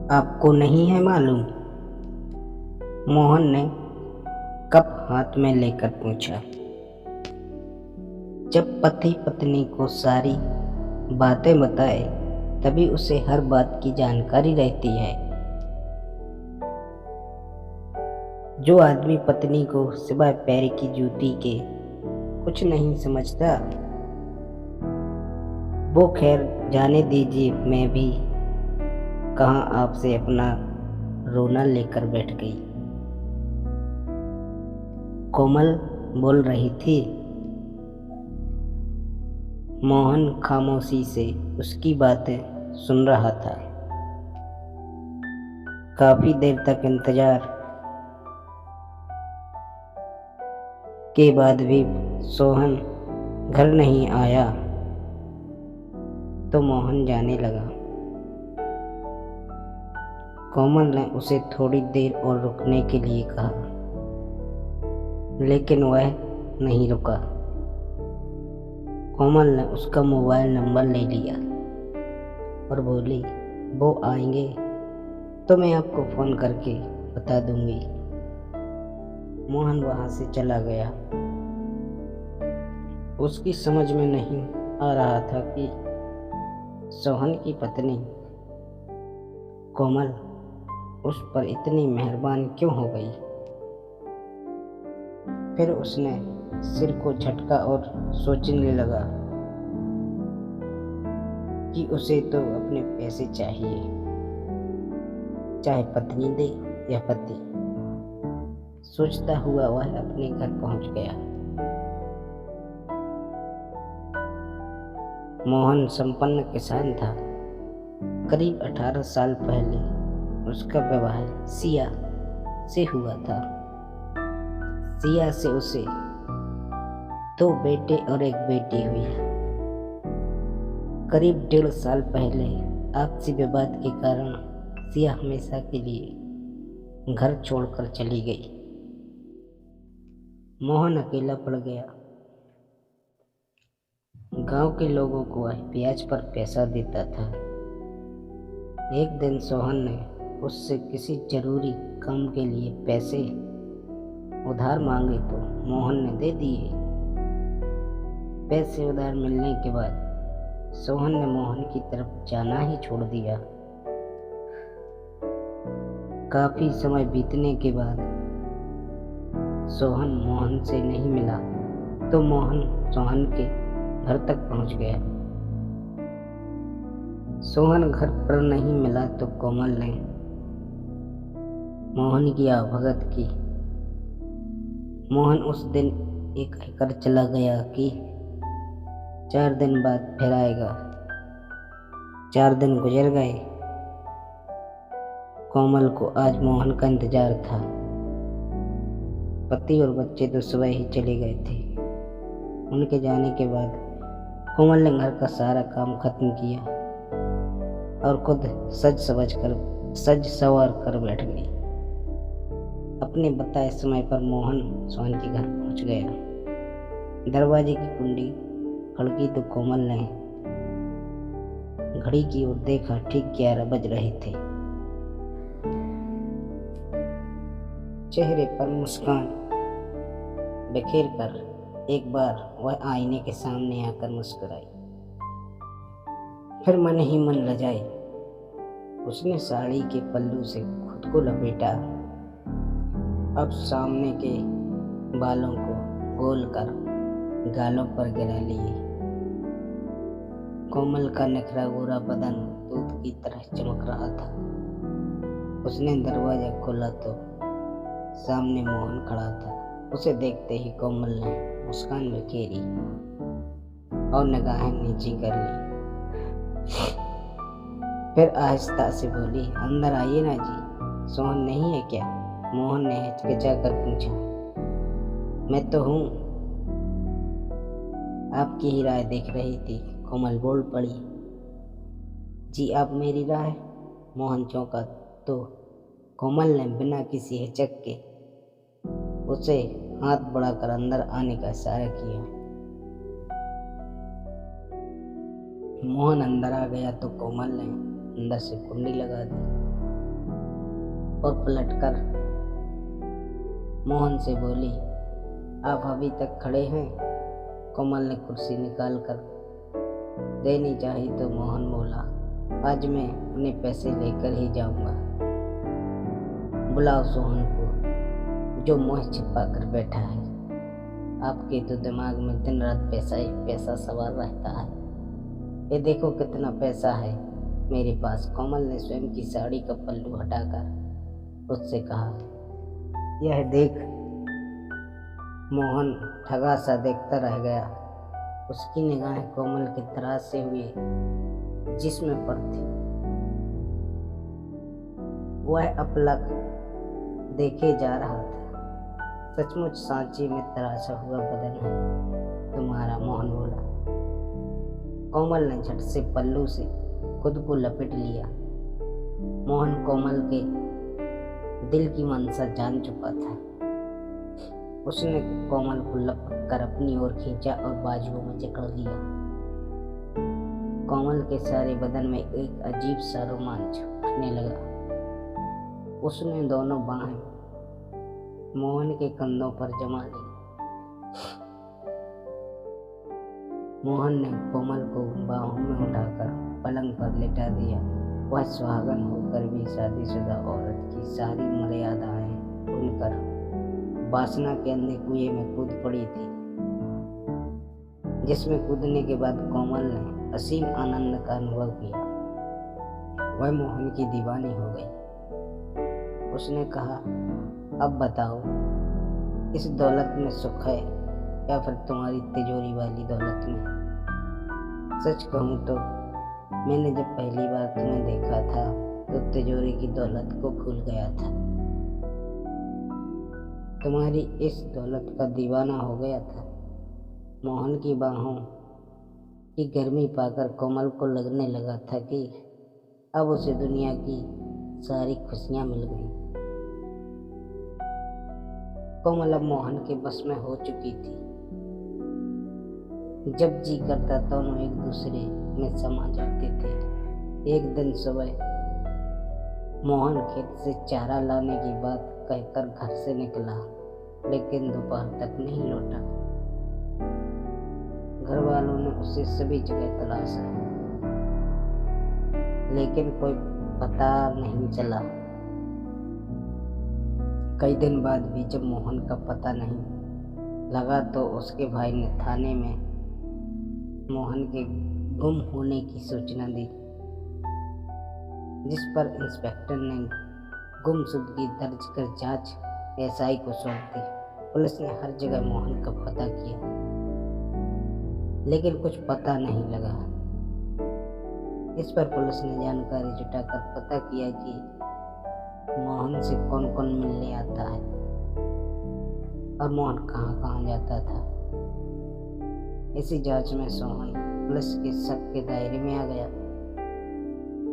आपको नहीं है मालूम? मोहन ने कप हाथ में लेकर पूछा। जब पति पत्नी को सारी बातें बताए तभी उसे हर बात की जानकारी रहती है। जो आदमी पत्नी को सिवाय पैर की जूती के कुछ नहीं समझता, वो खैर जाने दीजिए। मैं भी कहाँ आपसे अपना रोना लेकर बैठ गई। कोमल बोल रही थी। मोहन खामोशी से उसकी बातें सुन रहा था। काफी देर तक इंतजार के बाद भी सोहन घर नहीं आया तो मोहन जाने लगा। कोमल ने उसे थोड़ी देर और रुकने के लिए कहा, लेकिन वह नहीं रुका। कोमल ने उसका मोबाइल नंबर ले लिया और बोली, वो आएंगे तो मैं आपको फोन करके बता दूंगी। मोहन वहां से चला गया। उसकी समझ में नहीं आ रहा था कि सोहन की पत्नी कोमल उस पर इतनी मेहरबान क्यों हो गई। फिर उसने सिर को झटका और सोचने लगा कि उसे तो अपने पैसे चाहिए, चाहे पत्नी दे या पति। सोचता हुआ वह अपने घर पहुंच गया। मोहन संपन्न किसान था। करीब 18 साल पहले उसका विवाह सिया से हुआ था। सिया से उसे 2 बेटे और 1 बेटी हुई। करीब 1.5 साल पहले आपसी विवाद के कारण सिया हमेशा के लिए घर छोड़कर चली गई। मोहन अकेला पड़ गया। गांव के लोगों को वह ब्याज पर पैसा देता था। एक दिन सोहन ने उससे किसी जरूरी काम के लिए पैसे उधार मांगे तो मोहन ने दे दिए। पैसे उधार मिलने के बाद सोहन ने मोहन की तरफ जाना ही छोड़ दिया। काफी समय बीतने के बाद सोहन मोहन से नहीं मिला तो मोहन सोहन के घर तक पहुंच गया। सोहन घर पर नहीं मिला तो कोमल ने मोहन की भगत की। मोहन उस दिन ये कहकर चला गया कि 4 दिन बाद फिर आएगा। 4 दिन गुजर गए। कोमल को आज मोहन का इंतजार था। पति और बच्चे तो सुबह ही चले गए थे। उनके जाने के बाद कोमल ने घर का सारा काम खत्म किया और खुद सज सवार कर बैठ गई। अपने बताए समय पर मोहन सोहन के घर पहुंच गया। दरवाजे की कुंडी खड़की तो कोमल ने घड़ी की ओर देखा। ठीक 11 बज रहे थे। चेहरे पर मुस्कान बिखेर कर एक बार वह आईने के सामने आकर मुस्कुराई। फिर मन ही मन लजाई। उसने साड़ी के पल्लू से खुद को लपेटा। अब सामने के बालों को गोल कर गालों पर गिरा लिए। कोमल का नखरा गोरा बदन दूध की तरह चमक रहा था। उसने दरवाजा खोला तो सामने मोहन खड़ा था। उसे देखते ही कोमल ने मुस्कान बिखेरी और निगाहें नीची कर ली। फिर आहिस्ता से बोली, अंदर आइए ना जी, सोहन नहीं है क्या? मोहन ने हिचकिचा कर पूछा। मैं तो हूँ, आपकी ही राह देख रही थी। कोमल बोल पड़ी। जी आप मेरी राह? मोहन चौंका तो कोमल ने बिना किसी हिचक के उसे हाथ बढ़ाकर अंदर आने का इशारा किया। मोहन अंदर आ गया तो कोमल ने अंदर से कुंडी लगा दी। और पलटकर मोहन से बोली, आप अभी तक खड़े हैं? कोमल ने कुर्सी निकाल कर देनी चाही तो मोहन बोला, आज मैं उन्हें पैसे लेकर ही जाऊंगा। बुलाओ सोहन को जो मुँह छिपा कर बैठा है। आपके तो दिमाग में दिन रात पैसा ही पैसा सवार रहता है। ये देखो कितना पैसा है मेरे पास। कोमल ने स्वयं की साड़ी का पल्लू हटाकर उससे कहा, यह देख। मोहन ठगा सा देखता रह गया। उसकी निगाहें कोमल की तराश से हुए जिस्म पर थी। वह अपलक देखे जा रहा था। सचमुच सांचे में तराशा हुआ बदन है तुम्हारा, मोहन बोला। कोमल ने झट से पल्लू से खुद को लपेट लिया। मोहन कोमल के दिल की मंशा जान चुका था। उसने कोमल को लपक कर अपनी ओर खींचा और बाजुओं में जकड़ लिया। कोमल के सारे बदन में एक अजीब सा रोमांच उठने लगा। उसने दोनों बाहें मोहन के कंधों पर जमा ली। मोहन ने कोमल को बाहों में उठाकर पलंग पर लेटा दिया। वह सुहागन होकर भी शादीशुदा औरत की सारी मर्यादाएं भूलकर वासना के अंधे कुएं में कूद पड़ी थी, जिसमें कूदने के बाद कोमल ने असीम आनंद का अनुभव किया। वह मोहन की दीवानी हो गई। उसने कहा, अब बताओ, इस दौलत में सुख है या फिर तुम्हारी तिजोरी वाली दौलत में? सच कहूँ तो मैंने जब पहली बार तुम्हें देखा था तो तिजोरी की दौलत को भूल गया था। तुम्हारी इस दौलत का दीवाना हो गया था। मोहन की बाहों की गर्मी पाकर कोमल को लगने लगा था कि अब उसे दुनिया की सारी खुशियां मिल गईं। कोमल अब मोहन के बस में हो चुकी थी। जब जी करता दोनों एक दूसरे में समा जाते थे। एक दिन सुबह मोहन खेत से चारा लाने की बात कहकर घर से निकला, लेकिन दोपहर तक नहीं लौटा। घर वालों ने उसे सभी जगह तलाशा, लेकिन कोई पता नहीं चला। कई दिन बाद भी जब मोहन का पता नहीं लगा तो उसके भाई ने थाने में मोहन के गुम होने की सूचना दी, जिस पर इंस्पेक्टर ने गुमशुदगी दर्ज कर जांच एसआई को सौंप दी। पुलिस ने हर जगह मोहन का पता किया, लेकिन कुछ पता नहीं लगा। इस पर पुलिस ने जानकारी जुटाकर पता किया कि मोहन से कौन कौन मिलने आता है और मोहन कहाँ कहाँ जाता था। इसी जांच में सोहन पुलिस के शक के दायरे में आ गया।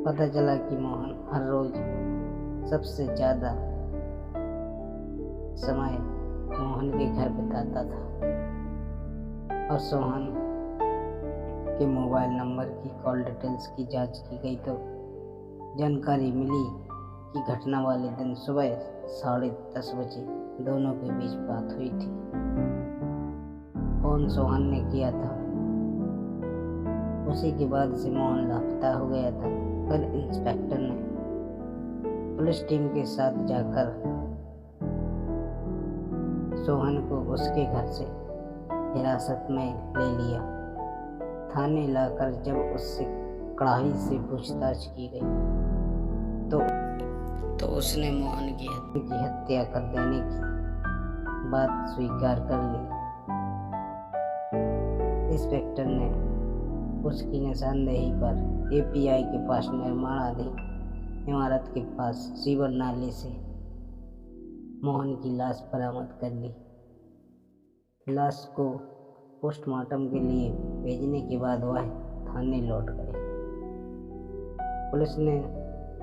पता चला कि मोहन हर रोज सबसे ज्यादा समय मोहन के घर बिताता था और सोहन के मोबाइल नंबर की कॉल डिटेल्स की जांच की गई तो जानकारी मिली कि घटना वाले दिन सुबह 10:30 बजे दोनों के बीच बात हुई थी। फोन सोहन ने किया था। उसी के बाद से मोहन लापता हो गया था। फिर इंस्पेक्टर ने पुलिस टीम के साथ जाकर सोहन को उसके घर से हिरासत में ले लिया। थाने लाकर जब उससे कड़ाई से पूछताछ की गई तो उसने मोहन की हत्या कर देने की बात स्वीकार कर ली। इंस्पेक्टर ने उसकी निशानदेही पर एपीआई के पास निर्माणाधीन इमारत के पास सीवर नाले से मोहन की लाश बरामद कर ली। लाश को पोस्टमार्टम के लिए भेजने के बाद वह थाने लौट गए। पुलिस ने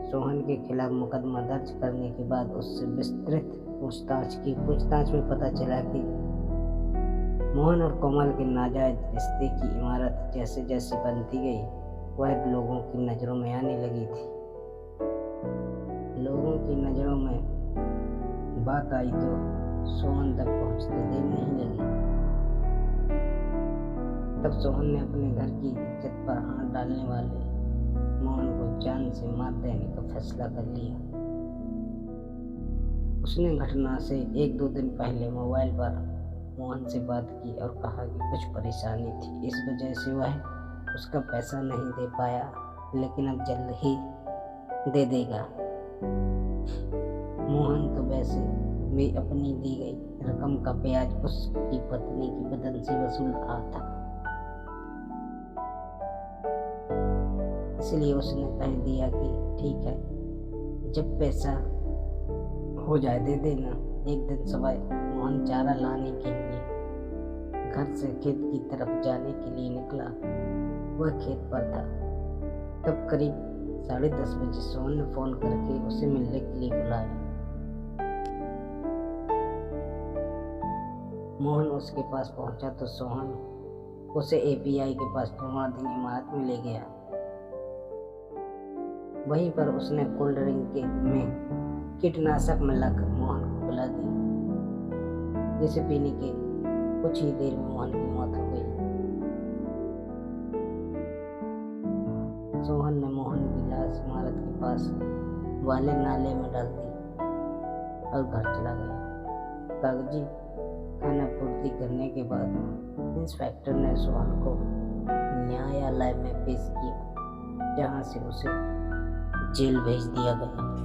सोहन के खिलाफ मुकदमा दर्ज करने के बाद उससे विस्तृत पूछताछ की। पूछताछ में पता चला कि मोहन और कोमल के नाजायज रिश्ते की इमारत जैसे जैसे बनती गई वह लोगों की नज़रों में आने लगी थी। लोगों की नज़रों में बात आई तो सोहन तक पहुंचते देर नहीं लगी। तब सोहन ने अपने घर की इज्जत पर हाथ डालने वाले मोहन को जान से मार देने का फैसला कर लिया। उसने घटना से 1-2 दिन पहले मोबाइल पर मोहन से बात की और कहा कि कुछ परेशानी थी, इस वजह से वह उसका पैसा नहीं दे पाया, लेकिन अब जल्द ही दे देगा। मोहन तो वैसे भी अपनी दी गई रकम का ब्याज उसकी पत्नी की बदन से वसूल रहा था, इसलिए उसने कह दिया कि ठीक है, जब पैसा हो जाए दे देना। एक दिन सुबह मोहन चारा लाने के लिए घर से खेत की तरफ जाने के लिए निकला। वह खेत पर था। तब करीब 10:30 बजे सोहन ने फोन करके उसे मिलने के लिए बुलाया। मोहन उसके पास पहुंचा तो सोहन उसे एपीआई के पास निर्माणाधीन इमारत में ले गया। वहीं पर उसने कोल्ड ड्रिंक में कीटनाशक मिलाकर मोहन को पिला दी, जिसे पीने के कुछ ही देर में मोहन की मौत हो गई। सोहन ने मोहन की लाश इमारत के पास वाले नाले में डाल दी और घर चला गया। कागजी खाना पूर्ति करने के बाद इंस्पेक्टर ने सोहन को न्यायालय में पेश किया, जहां से उसे जेल भेज दिया गया।